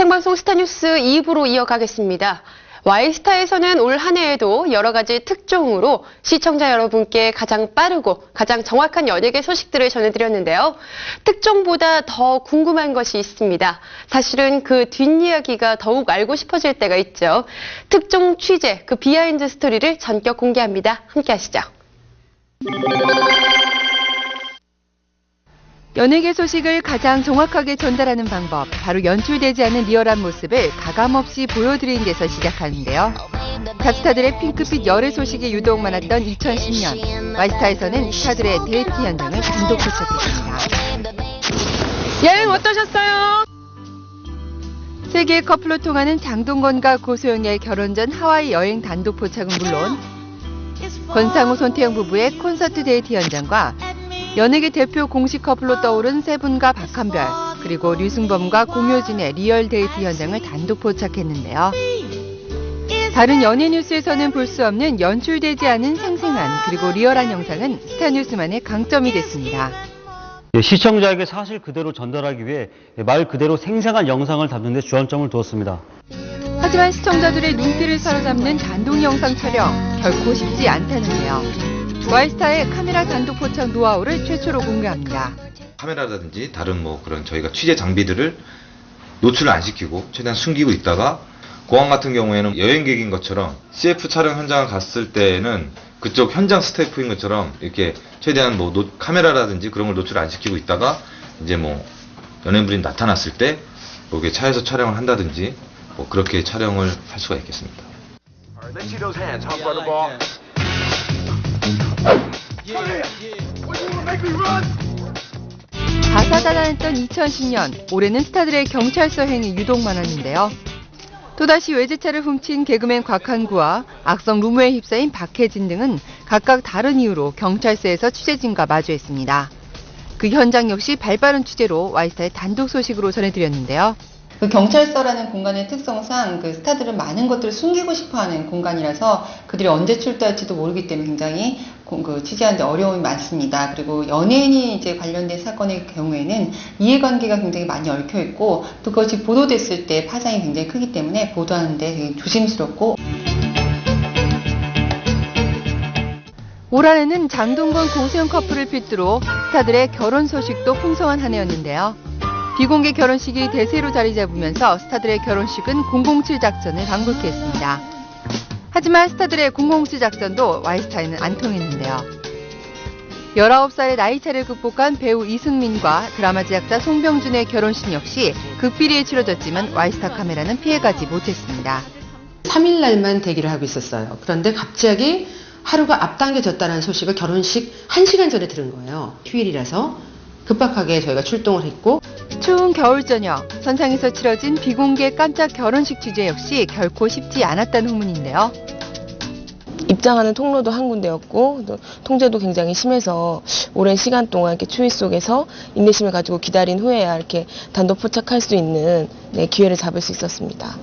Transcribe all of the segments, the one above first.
생방송 스타뉴스 2부로 이어가겠습니다. Y스타에서는 올 한 해에도 여러 가지 특종으로 시청자 여러분께 가장 빠르고 가장 정확한 연예계 소식들을 전해드렸는데요. 특종보다 더 궁금한 것이 있습니다. 사실은 그 뒷이야기가 더욱 알고 싶어질 때가 있죠. 특종 취재, 그 비하인드 스토리를 전격 공개합니다. 함께 하시죠. 연예계 소식을 가장 정확하게 전달하는 방법, 바로 연출되지 않은 리얼한 모습을 가감없이 보여드리는 데서 시작하는데요. 탑스타들의 핑크빛 열애 소식이 유독 많았던 2010년, Y스타에서는 스타들의 데이트 현장을 단독 포착했습니다. 여행 어떠셨어요? 세계 커플로 통하는 장동건과 고소영의 결혼 전 하와이 여행 단독 포착은 물론 권상우 손태영 부부의 콘서트 데이트 현장과 연예계 대표 공식 커플로 떠오른 세 분과 박한별, 그리고 류승범과 공효진의 리얼 데이트 현장을 단독 포착했는데요. 다른 연예 뉴스에서는 볼 수 없는 연출되지 않은 생생한 그리고 리얼한 영상은 스타뉴스만의 강점이 됐습니다. 시청자에게 사실 그대로 전달하기 위해 말 그대로 생생한 영상을 담는 데 주안점을 두었습니다. 하지만 시청자들의 눈길을 사로잡는 단독 영상 촬영 결코 쉽지 않다는데요. Y스타의 카메라 단독 포착 노하우를 최초로 공개합니다. 카메라라든지 다른 그런 저희가 취재 장비들을 노출을 안 시키고 최대한 숨기고 있다가 공항 같은 경우에는 여행객인 것처럼 CF 촬영 현장을 갔을 때는 그쪽 현장 스태프인 것처럼 이렇게 최대한 카메라라든지 그런 걸 노출 안 시키고 있다가 이제 연예인분이 나타났을 때 이렇게 차에서 촬영을 한다든지 그렇게 촬영을 할 수가 있겠습니다. 다사다난했던 2010년, 올해는 스타들의 경찰서 행이 유독 많았는데요. 또다시 외제차를 훔친 개그맨 곽한구와 악성 루머에 휩싸인 박해진 등은 각각 다른 이유로 경찰서에서 취재진과 마주했습니다. 그 현장 역시 발빠른 취재로 Y스타의 단독 소식으로 전해드렸는데요. 그 경찰서라는 공간의 특성상 그 스타들은 많은 것들을 숨기고 싶어하는 공간이라서 그들이 언제 출두할지도 모르기 때문에 굉장히 취재하는데 어려움이 많습니다. 그리고 연예인이 이제 관련된 사건의 경우에는 이해관계가 굉장히 많이 얽혀 있고 또 그것이 보도됐을 때 파장이 굉장히 크기 때문에 보도하는데 되게 조심스럽고. 올 한해는 장동건 고소영 커플을 필두로 스타들의 결혼 소식도 풍성한 한 해였는데요. 비공개 결혼식이 대세로 자리 잡으면서 스타들의 결혼식은 007 작전을 방불케 했습니다. 하지만 스타들의 007 작전도 Y스타에는 안 통했는데요. 19살의 나이차를 극복한 배우 이승민과 드라마 제작자 송병준의 결혼식 역시 극비리에 치러졌지만 Y스타 카메라는 피해가지 못했습니다. 3일 날만 대기를 하고 있었어요. 그런데 갑자기 하루가 앞당겨졌다는 소식을 결혼식 1시간 전에 들은 거예요. 휴일이라서 급박하게 저희가 출동을 했고. 추운 겨울 저녁, 선상에서 치러진 비공개 깜짝 결혼식 취재 역시 결코 쉽지 않았다는 후문인데요. 입장하는 통로도 한 군데였고 통제도 굉장히 심해서 오랜 시간 동안 이렇게 추위 속에서 인내심을 가지고 기다린 후에야 이렇게 단독 포착할 수 있는 기회를 잡을 수 있었습니다.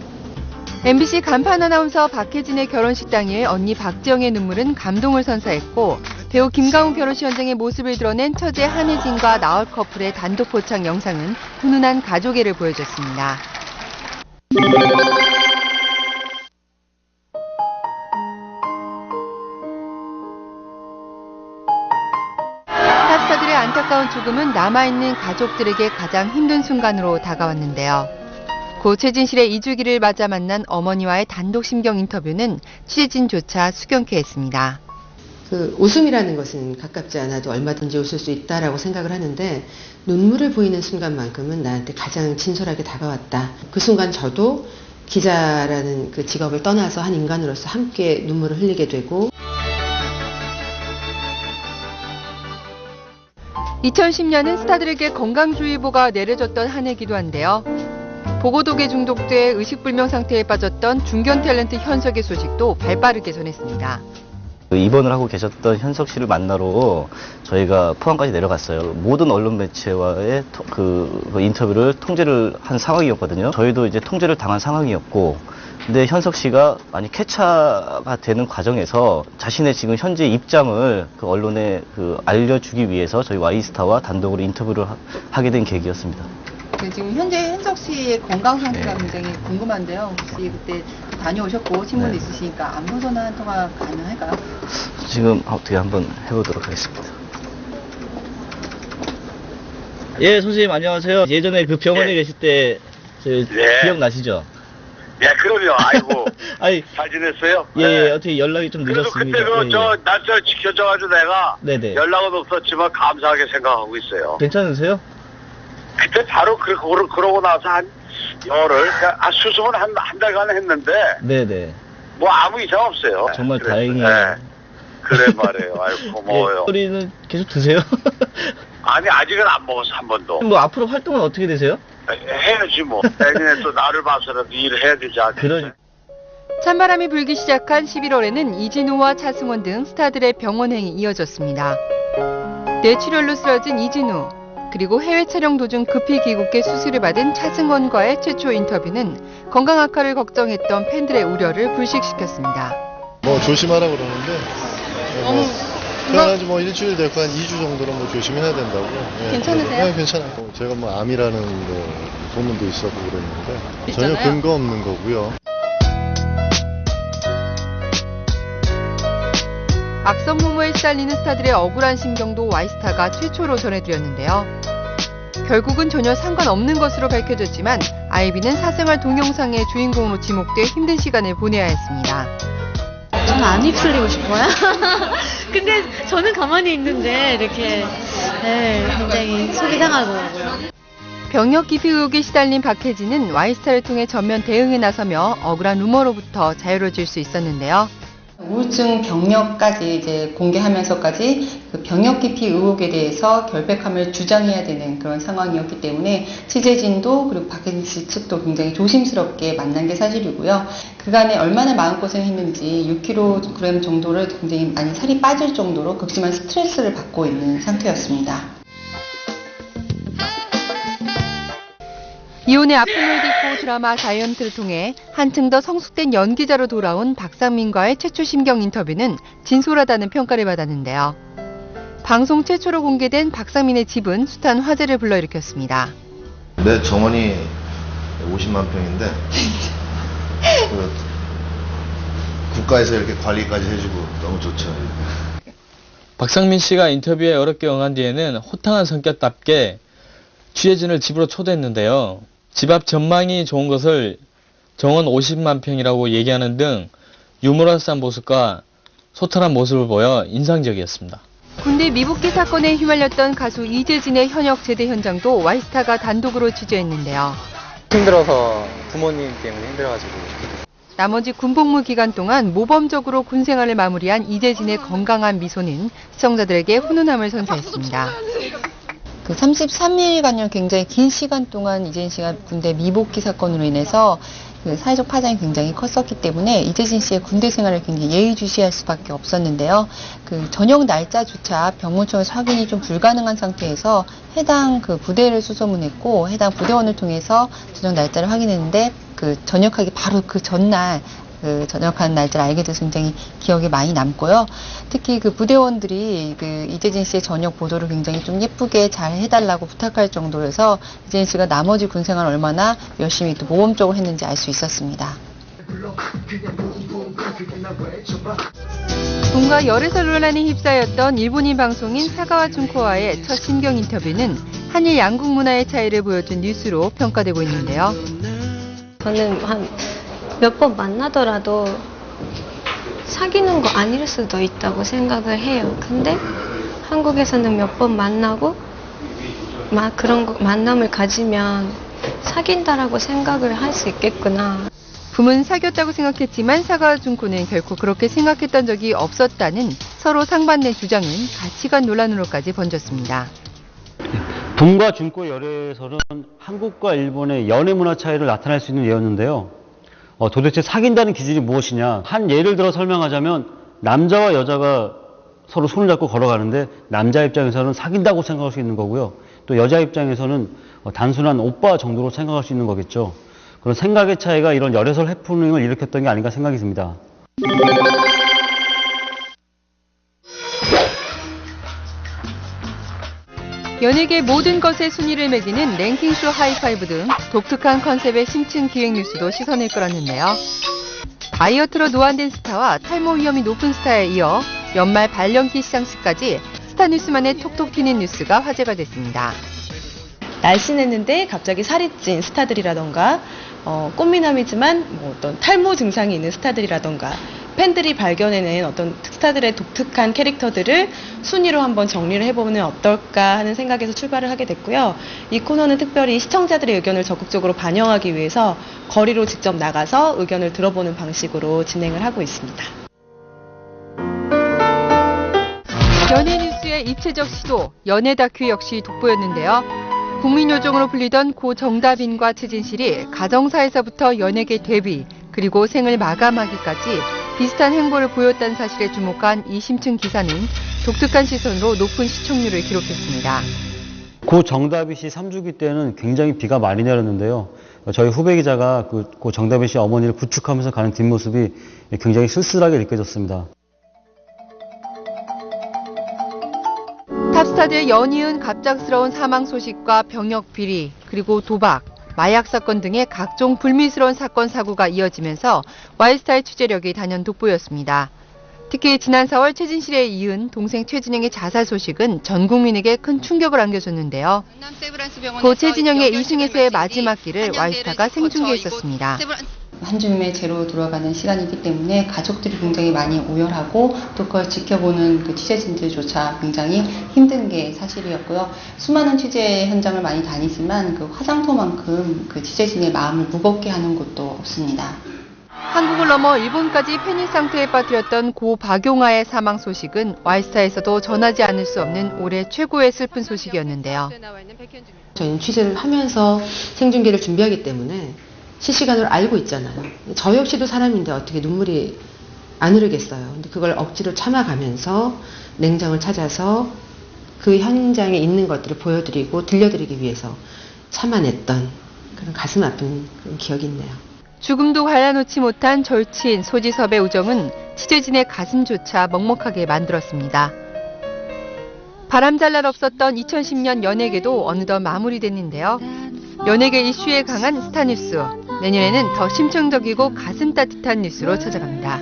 MBC 간판 아나운서 박혜진의 결혼식 당일 언니 박지영의 눈물은 감동을 선사했고, 배우 김가훈 결혼식 현장의 모습을 드러낸 처제 한혜진과 나얼 커플의 단독 포착 영상은 훈훈한 가족애를 보여줬습니다. 탑스타들의 안타까운 죽음은 남아있는 가족들에게 가장 힘든 순간으로 다가왔는데요. 고 최진실의 2주기를 맞아 만난 어머니와의 단독 심경 인터뷰는 취재진조차 수경케 했습니다. 웃음이라는 것은 가깝지 않아도 얼마든지 웃을 수 있다라고 생각을 하는데 눈물을 보이는 순간만큼은 나한테 가장 친솔하게 다가왔다. 그 순간 저도 기자라는 그 직업을 떠나서 한 인간으로서 함께 눈물을 흘리게 되고. 2010년은 스타들에게 건강주의보가 내려졌던 한 해이기도 한데요. 보고독에 중독돼 의식불명 상태에 빠졌던 중견 탤런트 현석의 소식도 발빠르게 전했습니다. 입원을 하고 계셨던 현석 씨를 만나러 저희가 포항까지 내려갔어요. 모든 언론 매체와의 인터뷰를 통제를 한 상황이었거든요. 저희도 이제 통제를 당한 상황이었고, 근데 현석 씨가 많이 쾌차가 되는 과정에서 자신의 지금 현재 입장을 언론에 알려주기 위해서 저희 Y스타와 단독으로 인터뷰를 하게 된 계기였습니다. 지금 현재 현석 씨의 건강 상태가 굉장히 궁금한데요. 혹시 그때 다녀오셨고 친분도 있으시니까 안부 전화 한 통화 가능할까요? 지금 어떻게 한번 해보도록 하겠습니다. 예, 선생님 안녕하세요. 예전에 그 병원에 계실 때 기억나시죠? 네, 그럼요. 아이고. 아니, 잘 지냈어요? 예, 어떻게 연락이 좀 그래도 늦었습니다. 그때 그, 예, 저, 날짜 지켜줘가지고 내가 네네. 연락은 없었지만 감사하게 생각하고 있어요. 괜찮으세요? 그때 바로 그러고 나서 한 열흘, 수습은 한 달간 했는데, 네네. 뭐 아무 이상 없어요. 정말 그래서, 다행이에요. 네. 그래 말이에요. 아이고, 고마워요. 소리는 계속 드세요? 아니, 아직은 안 먹었어, 한 번도. 뭐 앞으로 활동은 어떻게 되세요? 해야지 뭐. 내년에 또 나를 봐서라도 일을 해야 되지 않겠어요? 찬바람이 불기 시작한 11월에는 이진우와 차승원 등 스타들의 병원행이 이어졌습니다. 뇌출혈로 쓰러진 이진우, 그리고 해외 촬영 도중 급히 귀국해 수술을 받은 차승원과의 최초 인터뷰는 건강 악화를 걱정했던 팬들의 우려를 불식시켰습니다. 뭐 조심하라고 그러는데 태어난 지 뭐 일주일 됐고 한 2주 정도는 뭐 조심해야 된다고. 괜찮으세요? 네, 괜찮아요. 제가 뭐 암이라는 뭐 소문도 있었고 그랬는데 전혀 근거 없는 거고요. 악성 루머에 시달리는 스타들의 억울한 심경도 와이스타가 최초로 전해드렸는데요. 결국은 전혀 상관없는 것으로 밝혀졌지만 아이비는 사생활 동영상의 주인공으로 지목돼 힘든 시간을 보내야 했습니다. 저는 안 휩쓸리고 싶어요. 근데 저는 가만히 있는데 이렇게 굉장히 소비당하더라고요. 병역 기피 의혹에 시달린 박혜진은 와이스타를 통해 전면 대응에 나서며 억울한 루머로부터 자유로워질 수 있었는데요. 우울증 병력까지 이제 공개하면서까지 그 병역 기피 의혹에 대해서 결백함을 주장해야 되는 그런 상황이었기 때문에 취재진도 그리고 박혜진 씨 측도 굉장히 조심스럽게 만난 게 사실이고요. 그간에 얼마나 마음고생했는지 6kg 정도를 굉장히 많이 살이 빠질 정도로 극심한 스트레스를 받고 있는 상태였습니다. 이혼의 아픔을 딛고 드라마 자이언트를 통해 한층 더 성숙된 연기자로 돌아온 박상민과의 최초 심경 인터뷰는 진솔하다는 평가를 받았는데요. 방송 최초로 공개된 박상민의 집은 숱한 화제를 불러일으켰습니다. 내 정원이 50만 평인데 국가에서 이렇게 관리까지 해주고 너무 좋죠. 박상민 씨가 인터뷰에 어렵게 응한 뒤에는 호탕한 성격답게 취재진을 집으로 초대했는데요. 집 앞 전망이 좋은 것을 정원 50만 평이라고 얘기하는 등 유머러스한 모습과 소탈한 모습을 보여 인상적이었습니다. 군대 미복귀 사건에 휘말렸던 가수 이재진의 현역 제대 현장도 와이스타가 단독으로 취재했는데요. 힘들어서 부모님 때문에 힘들어가지고. 나머지 군복무 기간 동안 모범적으로 군 생활을 마무리한 이재진의 건강한 미소는 시청자들에게 훈훈함을 선사했습니다. 그 33일간요 굉장히 긴 시간 동안 이재진 씨가 군대 미복귀 사건으로 인해서 그 사회적 파장이 굉장히 컸었기 때문에 이재진 씨의 군대 생활을 굉장히 예의주시할 수밖에 없었는데요. 그 전역 날짜조차 병무청에서 확인이 좀 불가능한 상태에서 해당 그 부대를 수소문했고 해당 부대원을 통해서 전역 날짜를 확인했는데 그 전역하기 바로 그 전날 그 전역하는 날짜를 알게 돼서 굉장히 기억에 많이 남고요. 특히 그 부대원들이 그 이재진 씨의 전역 보도를 굉장히 좀 예쁘게 잘 해달라고 부탁할 정도로 해서 이재진 씨가 나머지 군 생활을 얼마나 열심히 또 모범적으로 했는지 알 수 있었습니다. 돈과 열애설 논란에 휩싸였던 일본인 방송인 사가와 춘코와의 첫 심경 인터뷰는 한일 양국 문화의 차이를 보여준 뉴스로 평가되고 있는데요. 저는 한 몇 번 만나더라도 사귀는 거 아닐 수도 있다고 생각을 해요. 근데 한국에서는 몇 번 만나고 막 그런 거 만남을 가지면 사귄다라고 생각을 할 수 있겠구나. 붐은 사귀었다고 생각했지만 사가와 춘코는 결코 그렇게 생각했던 적이 없었다는 서로 상반된 주장은 가치관 논란으로까지 번졌습니다. 붐과 준코 열애설은 한국과 일본의 연애 문화 차이를 나타낼 수 있는 예였는데요. 도대체 사귄다는 기준이 무엇이냐? 한 예를 들어 설명하자면 남자와 여자가 서로 손을 잡고 걸어가는데 남자 입장에서는 사귄다고 생각할 수 있는 거고요. 또 여자 입장에서는 단순한 오빠 정도로 생각할 수 있는 거겠죠. 그런 생각의 차이가 이런 열애설 해프닝을 일으켰던 게 아닌가 생각이 듭니다. 연예계 모든 것에 순위를 매기는 랭킹쇼 하이파이브 등 독특한 컨셉의 심층 기획 뉴스도 시선을 끌었는데요. 다이어트로 노안된 스타와 탈모 위험이 높은 스타에 이어 연말 발령기 시상식까지 스타 뉴스만의 톡톡 튀는 뉴스가 화제가 됐습니다. 날씬했는데 갑자기 살이 찐 스타들이라던가 꽃미남이지만 어떤 탈모 증상이 있는 스타들이라던가 팬들이 발견해낸 어떤 스타들의 독특한 캐릭터들을 순위로 한번 정리를 해보면 어떨까 하는 생각에서 출발을 하게 됐고요. 이 코너는 특별히 시청자들의 의견을 적극적으로 반영하기 위해서 거리로 직접 나가서 의견을 들어보는 방식으로 진행을 하고 있습니다. 연예 뉴스의 입체적 시도, 연예 다큐 역시 돋보였는데요. 국민요정으로 불리던 고 정다빈과 최진실이 가정사에서부터 연예계 데뷔, 그리고 생을 마감하기까지 비슷한 행보를 보였다는 사실에 주목한 이 심층 기사는 독특한 시선으로 높은 시청률을 기록했습니다. 고 정다비 씨 3주기 때는 굉장히 비가 많이 내렸는데요. 저희 후배 기자가 고 정다비 씨 어머니를 부축하면서 가는 뒷모습이 굉장히 쓸쓸하게 느껴졌습니다. 탑스타들의 연이은 갑작스러운 사망 소식과 병역 비리, 그리고 도박, 마약 사건 등의 각종 불미스러운 사건 사고가 이어지면서 Y스타의 취재력이 단연 돋보였습니다. 특히 지난 4월 최진실에 이은 동생 최진영의 자살 소식은 전 국민에게 큰 충격을 안겨줬는데요. 고 최진영의 이승에서의 마지막 길을 Y스타가 생중계했었습니다. 한 줌의 제로 돌아가는 시간이기 때문에 가족들이 굉장히 많이 오열하고 또 그걸 지켜보는 그 취재진들조차 굉장히 힘든 게 사실이었고요. 수많은 취재 현장을 많이 다니지만 그 화장터만큼 그 취재진의 마음을 무겁게 하는 곳도 없습니다. 한국을 넘어 일본까지 패닉 상태에 빠뜨렸던 고 박용아의 사망 소식은 Y스타에서도 전하지 않을 수 없는 올해 최고의 슬픈 소식이었는데요. 저희는 취재를 하면서 생중계를 준비하기 때문에 실시간으로 알고 있잖아요. 저 역시도 사람인데 어떻게 눈물이 안 흐르겠어요. 근데 그걸 억지로 참아가면서 냉정을 찾아서 그 현장에 있는 것들을 보여드리고 들려드리기 위해서 참아냈던 그런 가슴 아픈 그런 기억이 있네요. 죽음도 갈라놓지 못한 절친 소지섭의 우정은 취재진의 가슴조차 먹먹하게 만들었습니다. 바람잘 날 없었던 2010년 연예계도 어느덧 마무리됐는데요. 연예계 이슈에 강한 스타뉴스, 내년에는 더 심층적이고 가슴 따뜻한 뉴스로 찾아갑니다.